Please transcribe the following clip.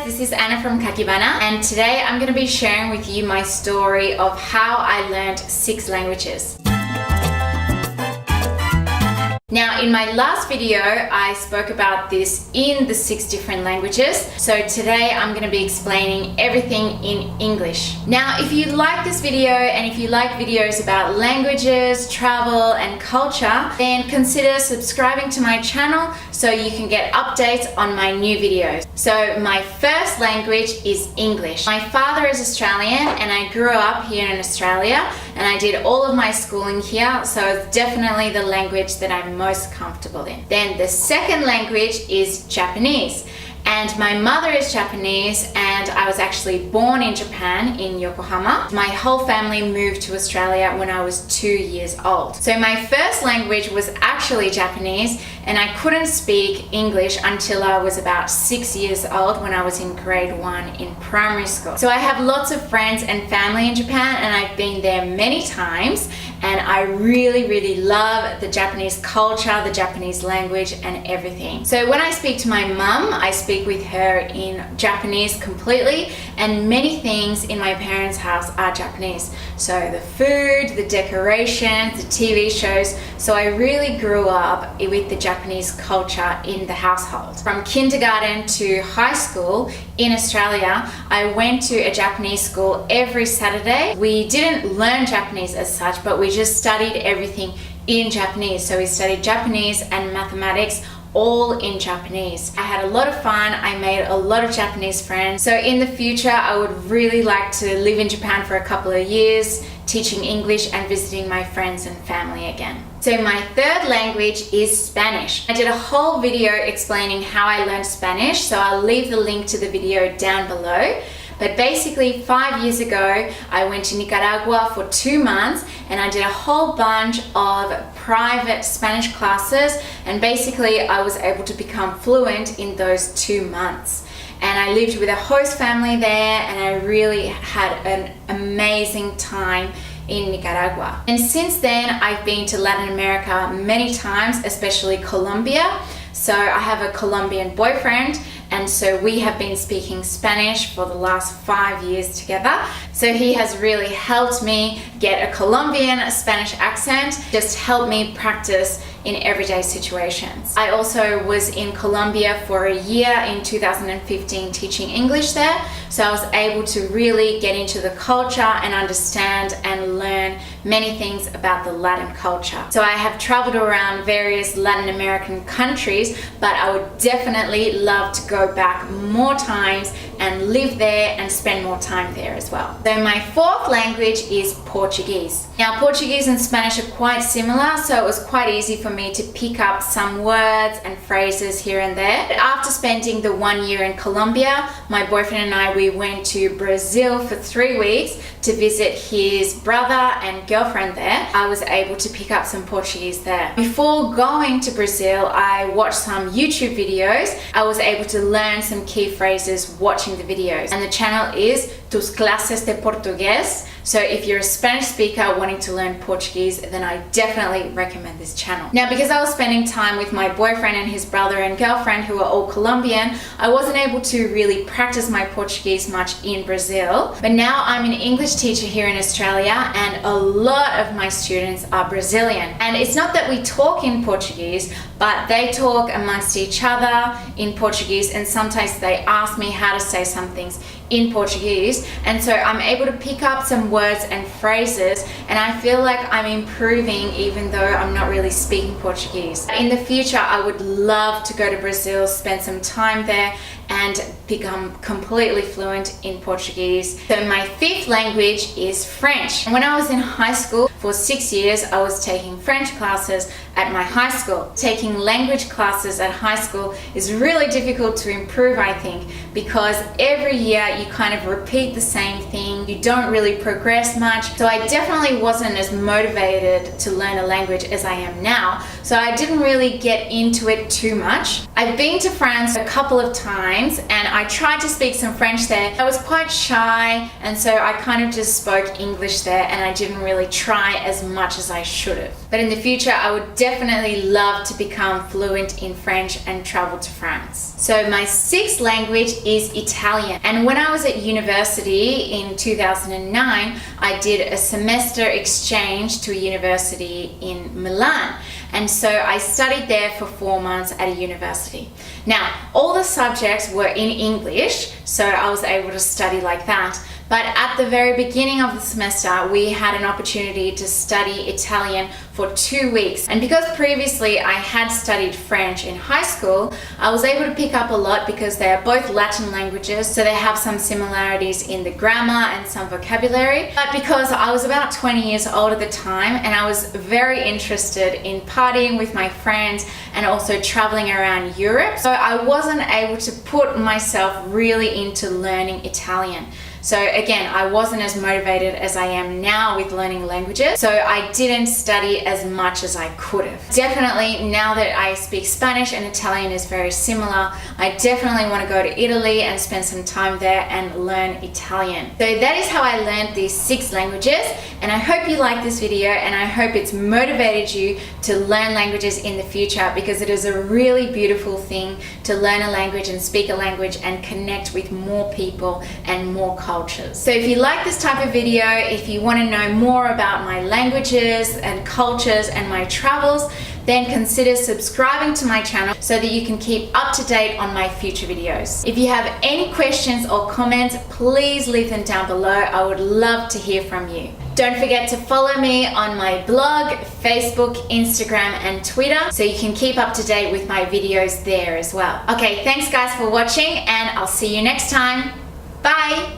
this is Anna from Kakibana, and today I'm going to be sharing with you my story of how I learned 6 languages. Now, in my last video, I spoke about this in the 6 different languages. So today I'm going to be explaining everything in English. Now, if you like this video and if you like videos about languages, travel and culture, then consider subscribing to my channel so you can get updates on my new videos. So my first language is English. My father is Australian and I grew up here in Australia and I did all of my schooling here, so it's definitely the language that I'm most comfortable in. Then the second language is Japanese. And my mother is Japanese and I was actually born in Japan, in Yokohama. My whole family moved to Australia when I was 2 years old. So my first language was actually Japanese and I couldn't speak English until I was about 6 years old when I was in grade 1 in primary school. So I have lots of friends and family in Japan and I've been there many times and I really love the Japanese culture, the Japanese language and everything. So when I speak to my mum, I speak with her in Japanese completely, and many things in my parents' house are Japanese. So the food, the decorations, the TV shows. So I really grew up with the Japanese culture in the household. From kindergarten to high school in Australia, I went to a Japanese school every Saturday. We didn't learn Japanese as such, but we just studied everything in Japanese. So we studied Japanese and mathematics all in Japanese. I had a lot of fun. I made a lot of Japanese friends. So in the future, I would really like to live in Japan for a couple of years, teaching English and visiting my friends and family again. So my third language is Spanish. I did a whole video explaining how I learned Spanish, so I'll leave the link to the video down below. But basically 5 years ago, I went to Nicaragua for 2 months and I did a whole bunch of private Spanish classes, and basically I was able to become fluent in those 2 months. And I lived with a host family there and I really had an amazing time in Nicaragua. And since then, I've been to Latin America many times, especially Colombia. So I have a Colombian boyfriend, and so we have been speaking Spanish for the last 5 years together. So he has really helped me get a Colombian Spanish accent, just helped me practice in everyday situations. I also was in Colombia for a year in 2015 teaching English there, so I was able to really get into the culture and understand and learn many things about the Latin culture. So I have traveled around various Latin American countries, but I would definitely love to go back more times and live there and spend more time there as well. So my fourth language is Portuguese. Now, Portuguese and Spanish are quite similar, so it was quite easy for me to pick up some words and phrases here and there. But after spending the 1 year in Colombia, my boyfriend and I, we went to Brazil for 3 weeks to visit his brother and girlfriend there. I was able to pick up some Portuguese there. Before going to Brazil, I watched some YouTube videos. I was able to learn some key phrases watching the videos. And the channel is Tus Clases de Portugués. So if you're a Spanish speaker wanting to learn Portuguese, then I definitely recommend this channel. Now, because I was spending time with my boyfriend and his brother and girlfriend who are all Colombian, I wasn't able to really practice my Portuguese much in Brazil. But now I'm an English teacher here in Australia and a lot of my students are Brazilian. And it's not that we talk in Portuguese, but they talk amongst each other in Portuguese, and sometimes they ask me how to say some things in Portuguese, and so I'm able to pick up some words and phrases, and I feel like I'm improving even though I'm not really speaking Portuguese. In the future, I would love to go to Brazil, spend some time there and become completely fluent in Portuguese. So my fifth language is French. When I was in high school for 6 years, I was taking French classes at my high school. Taking language classes at high school is really difficult to improve, I think, because every year you kind of repeat the same thing. You don't really progress much. So I definitely wasn't as motivated to learn a language as I am now. So I didn't really get into it too much. I've been to France a couple of times and I tried to speak some French there. I was quite shy, and so I kind of just spoke English there and I didn't really try as much as I should have. But in the future, I would definitely definitely love to become fluent in French and travel to France. So my sixth language is Italian. And when I was at university in 2009, I did a semester exchange to a university in Milan. And so I studied there for 4 months at a university. Now, all the subjects were in English, so I was able to study like that. But at the very beginning of the semester, we had an opportunity to study Italian for 2 weeks. And because previously I had studied French in high school, I was able to pick up a lot because they are both Latin languages, so they have some similarities in the grammar and some vocabulary. But because I was about 20 years old at the time and I was very interested in partying with my friends and also traveling around Europe, so I wasn't able to put myself really into learning Italian. So again, I wasn't as motivated as I am now with learning languages, so I didn't study as much as I could have. Definitely, now that I speak Spanish and Italian is very similar, I definitely want to go to Italy and spend some time there and learn Italian. So that is how I learned these 6 languages, and I hope you like this video and I hope it's motivated you to learn languages in the future, because it is a really beautiful thing to learn a language and speak a language and connect with more people and more cultures. So if you like this type of video, if you want to know more about my languages and cultures and my travels, then consider subscribing to my channel so that you can keep up to date on my future videos. If you have any questions or comments, please leave them down below. I would love to hear from you. Don't forget to follow me on my blog, Facebook, Instagram, and Twitter so you can keep up to date with my videos there as well. Okay, thanks guys for watching, and I'll see you next time. Bye!